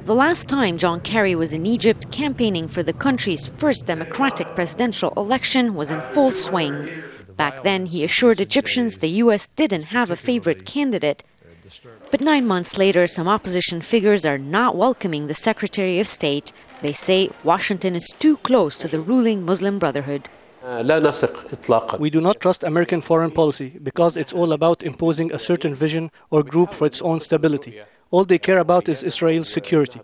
The last time John Kerry was in Egypt campaigning for the country's first democratic presidential election was in full swing. Back then, he assured Egyptians the U.S. didn't have a favorite candidate. But 9 months later, some opposition figures are not welcoming the Secretary of State. They say Washington is too close to the ruling Muslim Brotherhood. We do not trust American foreign policy because it's all about imposing a certain vision or group for its own stability. All they care about is Israel's security.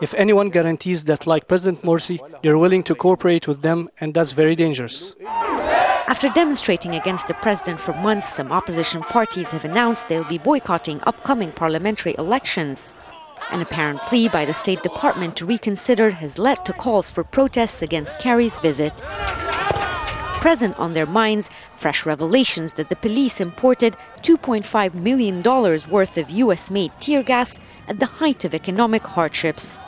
If anyone guarantees that, like President Morsi, they're willing to cooperate with them, and that's very dangerous. After demonstrating against the president for months, some opposition parties have announced they'll be boycotting upcoming parliamentary elections. An apparent plea by the State Department to reconsider has led to calls for protests against Kerry's visit. Present on their minds, fresh revelations that the police imported $2.5 million worth of US-made tear gas at the height of economic hardships.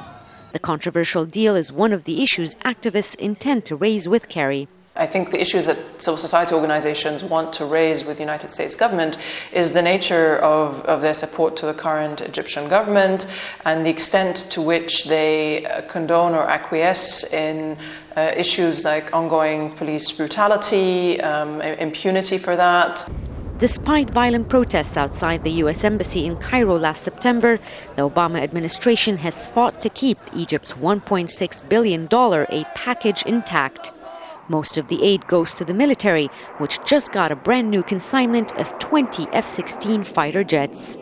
The controversial deal is one of the issues activists intend to raise with Kerry. I think the issues that civil society organizations want to raise with the United States government is the nature of their support to the current Egyptian government and the extent to which they condone or acquiesce in issues like ongoing police brutality, impunity for that. Despite violent protests outside the U.S. Embassy in Cairo last September, the Obama administration has fought to keep Egypt's $1.6 billion aid package intact. Most of the aid goes to the military, which just got a brand new consignment of 20 F-16 fighter jets.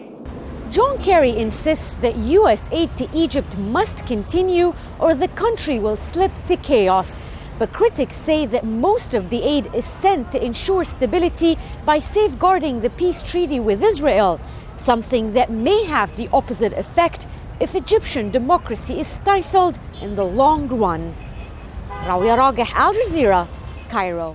John Kerry insists that U.S. aid to Egypt must continue or the country will slip to chaos. But critics say that most of the aid is sent to ensure stability by safeguarding the peace treaty with Israel, something that may have the opposite effect if Egyptian democracy is stifled in the long run. Rawya Rageh, Al Jazeera, Cairo.